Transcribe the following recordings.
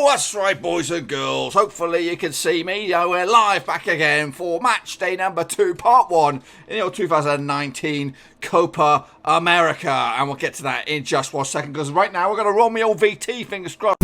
That's right, boys and girls. Hopefully you can see me. We're live back again for match day number 2, part 1 in the 2019 Copa America. And we'll get to that in just 1 second, because right now we're going to roll me old VT, fingers crossed.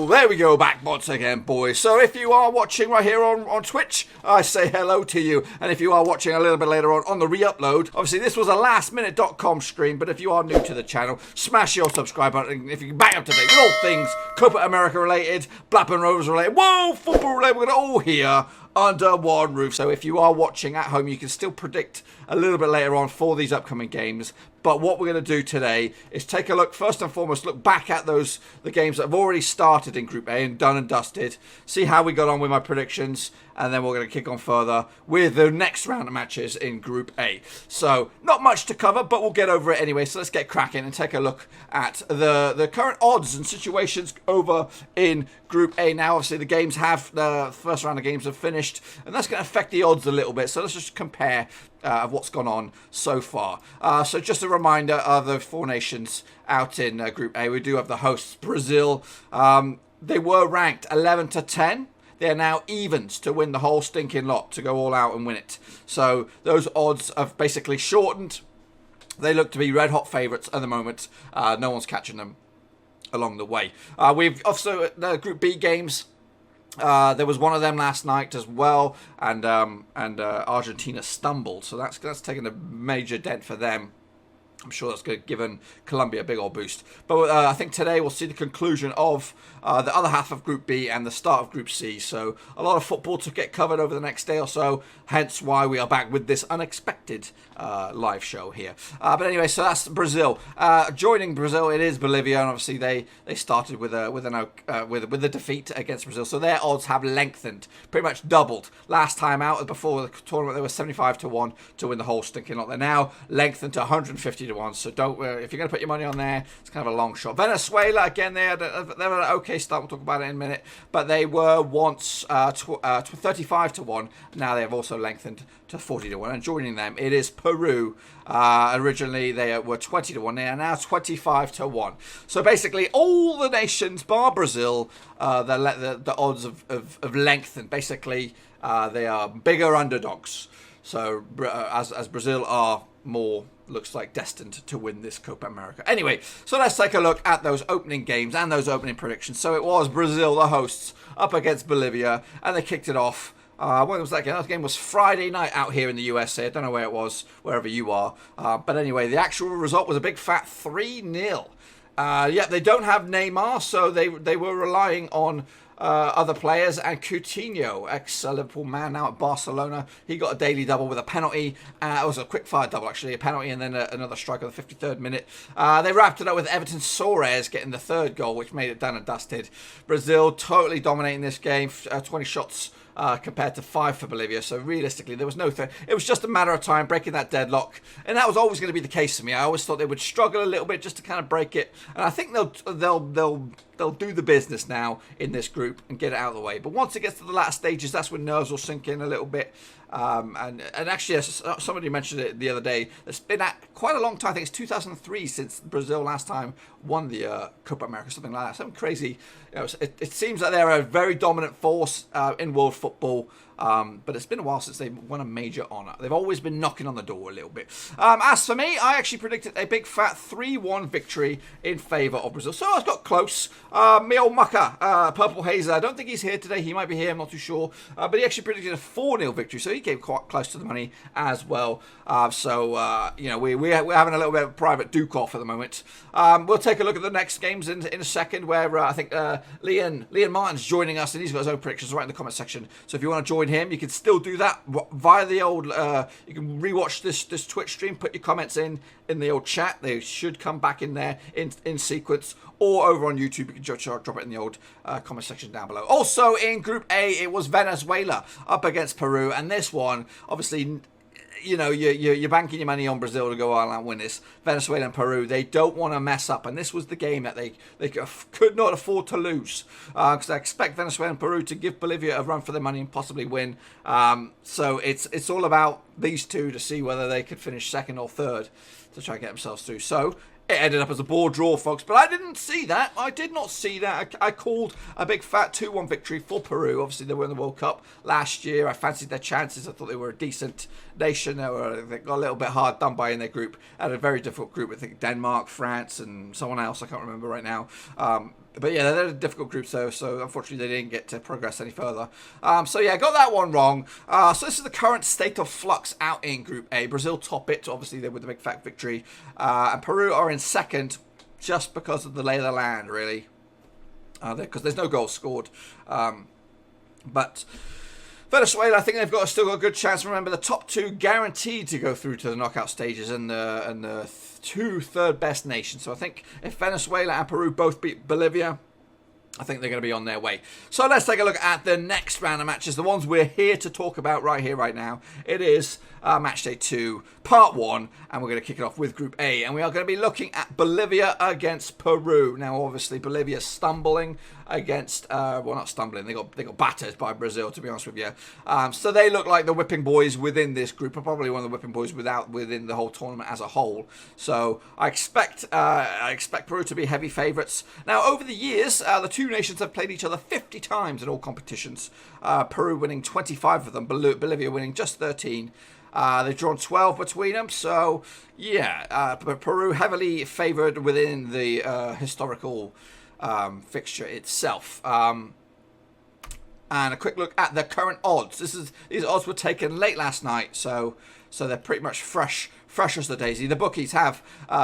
There we go, back once again, boys. So if you are watching right here on Twitch, I say hello to you. And if you are watching a little bit later on the re-upload, obviously this was a lastminute.com stream, but if you are new to the channel, smash your subscribe button. If you can bang up to date with all things Copa America related, Blackburn Rovers related, whoa, football related, we're going to all here under one roof. So if you are watching at home, you can still predict a little bit later on for these upcoming games. But what we're going to do today is take a look, first and foremost, look back at the games that have already started in Group A and done and dusted, see how we got on with my predictions, and then we're going to kick on further with the next round of matches in Group A. So, not much to cover, but we'll get over it anyway. So let's get cracking and take a look at the current odds and situations over in Group A. Now, obviously, the first round of games have finished, and that's going to affect the odds a little bit. So let's just compare of what's gone on so far. So just a reminder of the 4 nations out in Group A. We do have the hosts, Brazil. They were ranked 11 to 10. They're now evens to win the whole stinking lot, to go all out and win it. So those odds have basically shortened. They look to be red-hot favourites at the moment. No one's catching them along the way. We've also, the Group B games, there was one of them last night as well, and Argentina stumbled, so that's taken a major dent for them. I'm sure that's going to give Colombia a big old boost. But I think today we'll see the conclusion of the other half of Group B and the start of Group C. So a lot of football to get covered over the next day or so, hence why we are back with this unexpected live show here. But anyway, so that's Brazil. Joining Brazil, it is Bolivia, and obviously they started with a defeat against Brazil, so their odds have lengthened, pretty much doubled. Last time out, before the tournament, they were 75 to 1 to win the whole stinking lot. They're now lengthened to 150 to 1. So don't if you're going to put your money on there, it's kind of a long shot. Venezuela, again, they had an okay start. We'll talk about it in a minute, but they were once 35 to 1. Now they have also lengthened to 40 to 1, and joining them it is Peru. Originally they were 20 to 1. They are now 25 to 1. So basically all the nations bar Brazil, the odds of lengthened. Basically they are bigger underdogs. So as Brazil are more, looks like, destined to win this Copa America. Anyway, so let's take a look at those opening games and those opening predictions. So it was Brazil, the hosts, up against Bolivia, and they kicked it off. When was that game? That game was Friday night out here in the USA. I don't know where it was, wherever you are. But anyway, the actual result was a big fat 3-0. Yeah, they don't have Neymar, so they were relying on other players, and Coutinho, ex-Liverpool man, now at Barcelona, he got a daily double with a penalty. It was a quick-fire double, actually, a penalty and then another strike at the 53rd minute. They wrapped it up with Everton Soares getting the 3rd goal, which made it done and dusted. Brazil totally dominating this game, 20 shots compared to 5 for Bolivia. So realistically, there was no thing. It was just a matter of time breaking that deadlock, and that was always going to be the case for me. I always thought they would struggle a little bit just to kind of break it, and I think they'll do the business now in this group and get it out of the way. But once it gets to the latter stages, that's when nerves will sink in a little bit. And actually, as somebody mentioned it the other day, it's been quite a long time. I think it's 2003 since Brazil last time won the Copa America, something like that. Something crazy. You know, it seems like they're a very dominant force in world football. But it's been a while since they've won a major honour. They've always been knocking on the door a little bit. As for me, I actually predicted a big fat 3-1 victory in favour of Brazil. So I got close. Me old mucker, Purple Hazer, I don't think he's here today. He might be here, I'm not too sure. But he actually predicted a 4-0 victory. So he came quite close to the money as well. You know, we're having a little bit of a private duke-off at the moment. We'll take a look at the next games in a second, where I think Leon Martin's joining us, and he's got his own predictions right in the comment section. So if you want to join him, you can still do that via the old you can rewatch this Twitch stream, put your comments in the old chat. They should come back in there in sequence, or over on YouTube you can just drop it in the old comment section down below. Also in Group A, it was Venezuela up against Peru, and this one, obviously, you know, you're banking your money on Brazil to go all out and win this. Venezuela and Peru, they don't want to mess up, and this was the game that they could not afford to lose, because I expect Venezuela and Peru to give Bolivia a run for their money and possibly win. So it's all about these two to see whether they could finish second or third to try and get themselves through. So it ended up as a ball draw, folks, but I didn't see that. I did not see that. I called a big fat 2-1 victory for Peru. Obviously, they were in the World Cup last year. I fancied their chances. I thought they were a decent nation. They got a little bit hard done by in their group. Had a very difficult group. I think Denmark, France, and someone else. I can't remember right now. But yeah, they're a difficult group, so unfortunately they didn't get to progress any further. So yeah, got that one wrong. So this is the current state of flux out in Group A. Brazil top it, obviously they with the big fat victory. And Peru are in second just because of the lay of the land, really. Because there's no goals scored. But Venezuela, I think they've still got a good chance. Remember, the top two guaranteed to go through to the knockout stages, and the two third best nations. So I think if Venezuela and Peru both beat Bolivia, I think they're going to be on their way. So let's take a look at the next round of matches, the ones we're here to talk about right here, right now. It is Matchday 2, Part 1, and we're going to kick it off with Group A. And we are going to be looking at Bolivia against Peru. Now, obviously, Bolivia stumbling against, well, not stumbling, they got battered by Brazil, to be honest with you. So they look like the whipping boys within this group, are probably one of the whipping boys within the whole tournament as a whole. So I expect Peru to be heavy favourites. Now, over the years, the two nations have played each other 50 times in all competitions. Peru winning 25 of them, Bolivia winning just 13. They've drawn 12 between them, so yeah, Peru heavily favoured within the historical fixture itself. And a quick look at the current odds. These odds were taken late last night, so they're pretty much fresh as the daisy. The bookies have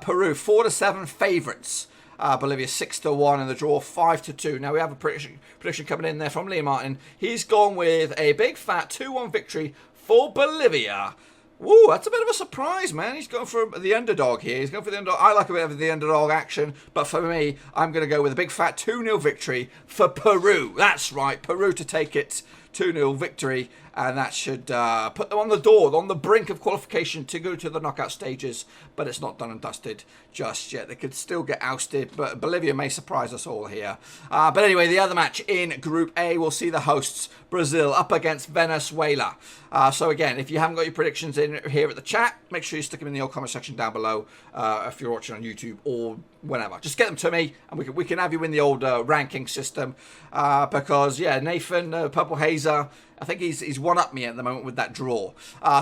Peru 4-7 favourites. Bolivia 6-1 and the draw 5-2. Now we have a prediction coming in there from Liam Martin. He's gone with a big fat 2-1 victory for Bolivia. Woo, that's a bit of a surprise, man. He's going for the underdog here. He's going for the underdog. I like a bit of the underdog action, but for me, I'm going to go with a big fat 2-0 victory for Peru. That's right, Peru to take it. 2-0 victory, and that should put them on the door, on the brink of qualification to go to the knockout stages, but it's not done and dusted just yet. They could still get ousted, but Bolivia may surprise us all here. But anyway, the other match in Group A, we'll see the hosts, Brazil, up against Venezuela. So again, if you haven't got your predictions in here at the chat, make sure you stick them in the old comment section down below if you're watching on YouTube or whenever. Just get them to me, and we can have you in the old ranking system, because, yeah, Nathan Purple Hazer, I think he's one-up me at the moment with that draw.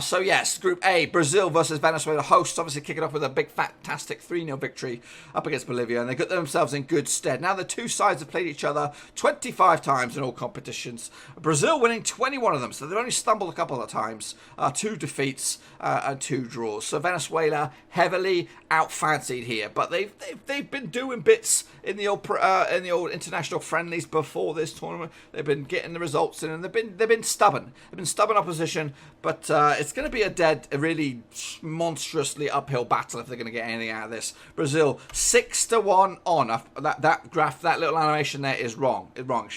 So, yes, Group A, Brazil versus Venezuela hosts, obviously kicking off with a big, fantastic 3-0 victory up against Bolivia, and they got themselves in good stead. Now, the two sides have played each other 25 times in all competitions. Brazil winning 21 of them, so they've only stumbled a couple of times. 2 defeats and 2 draws. So, Venezuela heavily out-fancied here, but they've been doing bits in the old international friendlies before this tournament. They've been getting the results in, and they've been stubborn. They've been stubborn opposition, but it's going to be a really monstrously uphill battle if they're going to get anything out of this. Brazil 6-1 on. That graph, that little animation there is wrong. It's wrong. It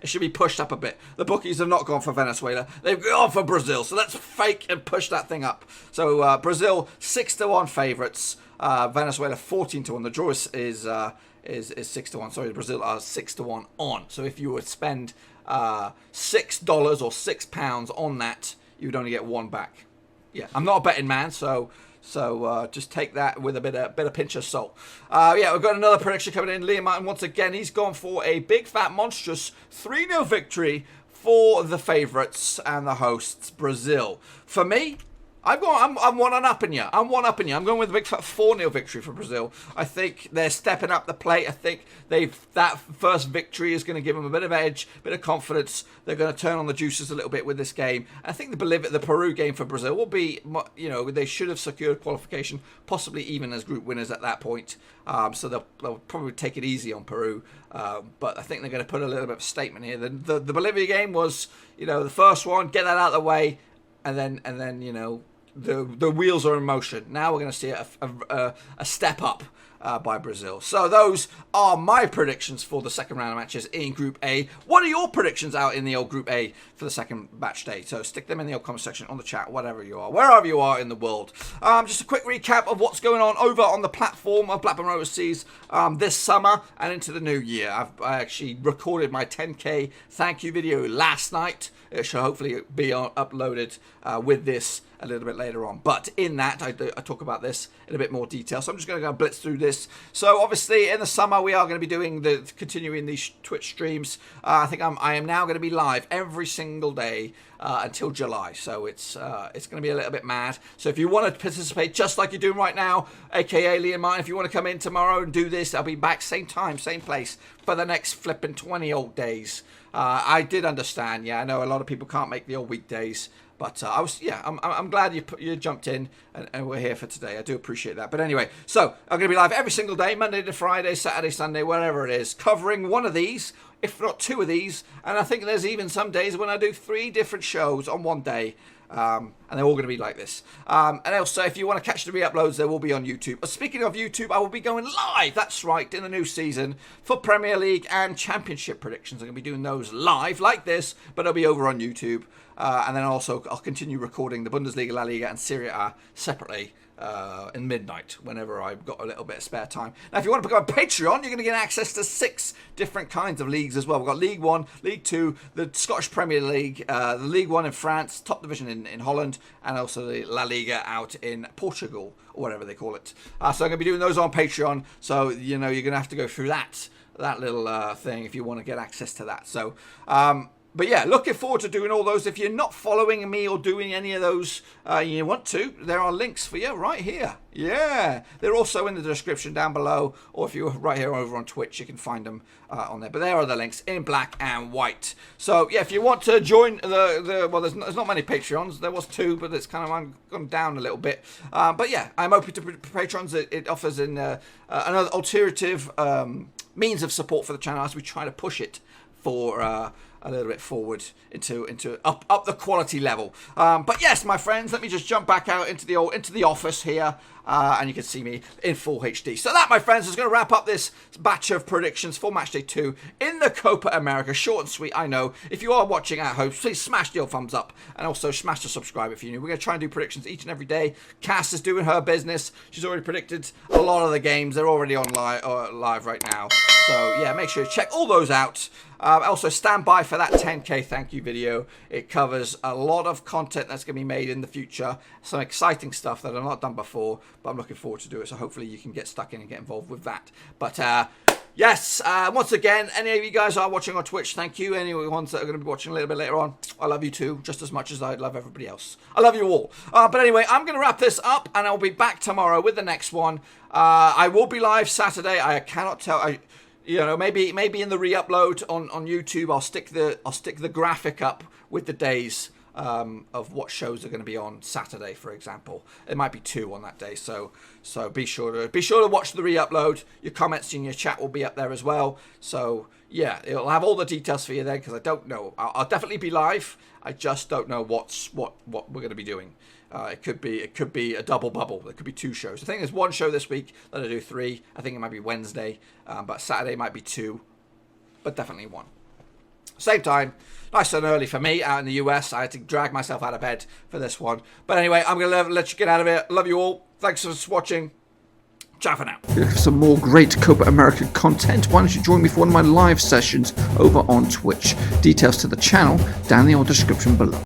should be pushed up a bit. The bookies have not gone for Venezuela. They've gone for Brazil. So let's fake and push that thing up. So Brazil 6-1 favourites. Venezuela 14-1. The draw is 6-1. Sorry, Brazil are 6-1 on. So if you would spend $6 or £6 on that, you would only get 1 back. Yeah, I'm not a betting man, so just take that with a bit of pinch of salt. Yeah, we've got another prediction coming in. Liam Martin, once again, he's gone for a big fat monstrous 3-0 victory for the favourites and the hosts, Brazil. For me, I'm one-upping you. I'm going with a big fat 4-0 victory for Brazil. I think they're stepping up the plate. I think that first victory is going to give them a bit of edge, a bit of confidence. They're going to turn on the juices a little bit with this game. I think the Peru game for Brazil will be, they should have secured qualification, possibly even as group winners at that point. So they'll probably take it easy on Peru. But I think they're going to put a little bit of a statement here. The Bolivia game was, the first one, get that out of the way, and then the wheels are in motion. Now we're going to see a step up by Brazil. So those are my predictions for the second round of matches in Group A. What are your predictions out in the old Group A for the second match day? So stick them in the old comment section, on the chat, whatever you are, wherever you are in the world. Just a quick recap of what's going on over on the platform of Blackburn Overseas this summer and into the new year. I actually recorded my 10K thank you video last night. It should hopefully be uploaded with this a little bit later on. But in that, I talk about this in a bit more detail. So I'm just going to go blitz through this. So obviously, in the summer, we are going to be doing continuing these Twitch streams. I think I am now going to be live every single day until July. So it's going to be a little bit mad. So if you want to participate, just like you're doing right now, aka Lee and Martin, if you want to come in tomorrow and do this, I'll be back same time, same place for the next flipping 20 old days. I did understand. Yeah, I know a lot of people can't make the old weekdays. But I'm glad you jumped in and we're here for today. I do appreciate that. But anyway, so I'm going to be live every single day, Monday to Friday, Saturday, Sunday, wherever it is, covering one of these, if not two of these. And I think there's even some days when I do 3 different shows on one day. And they're all going to be like this. And also, if you want to catch the re-uploads, they will be on YouTube. Speaking of YouTube, I will be going live, that's right, in the new season for Premier League and Championship predictions. I'm going to be doing those live like this, but they'll be over on YouTube. And then also, I'll continue recording the Bundesliga, La Liga, and Serie A separately in midnight whenever I've got a little bit of spare time. Now, if you want to become a Patreon, you're going to get access to 6 different kinds of leagues as well. We've got League 1, League 2, the Scottish Premier League, the League 1 in France, top division in Holland, and also the La Liga out in Portugal, or whatever they call it. So I'm going to be doing those on Patreon. So, you know, you're going to have to go through that little thing if you want to get access to that. So, but yeah, looking forward to doing all those. If you're not following me or doing any of those, you want to, there are links for you right here. Yeah, they're also in the description down below, or if you're right here over on Twitch, you can find them on there. But there are the links in black and white. So yeah, if you want to join well, there's not many Patreons. There was 2, but it's kind of gone down a little bit. But yeah, I'm open to Patrons. It offers another alternative means of support for the channel as we try to push it for a little bit forward into up the quality level. But yes, my friends, let me just jump back out into the office here, and you can see me in full HD. So that, my friends, is going to wrap up this batch of predictions for Matchday 2 in the Copa America. Short and sweet, I know. If you are watching at home, please smash the old thumbs up and also smash the subscribe if you're new. We're going to try and do predictions each and every day. Cass is doing her business. She's already predicted a lot of the games. They're already on live right now. So yeah, make sure you check all those out. Also, stand by for that 10K thank you video. It covers a lot of content that's going to be made in the future. Some exciting stuff that I've not done before, but I'm looking forward to do it. So hopefully you can get stuck in and get involved with that. But yes, once again, any of you guys are watching on Twitch, thank you. Any ones that are going to be watching a little bit later on, I love you too, just as much as I love everybody else. I love you all. But anyway, I'm going to wrap this up, and I'll be back tomorrow with the next one. I will be live Saturday. I cannot tell. You know, maybe in the re-upload on YouTube, I'll stick the graphic up with the days of what shows are going to be on Saturday, for example. It might be 2 on that day, so be sure to watch the re-upload. Your comments in your chat will be up there as well. So yeah, it'll have all the details for you then, because I don't know. I'll definitely be live. I just don't know what we're going to be doing. It could be a double bubble. There could be 2 shows. I think there's 1 show this week that I do 3. I think it might be Wednesday, but Saturday might be 2, but definitely 1. Same time, nice and early for me out in the US. I had to drag myself out of bed for this one. But anyway, I'm going to let you get out of it. Love you all. Thanks for watching. Ciao for now. For some more great Copa America content, why don't you join me for one of my live sessions over on Twitch. Details to the channel down in the description below.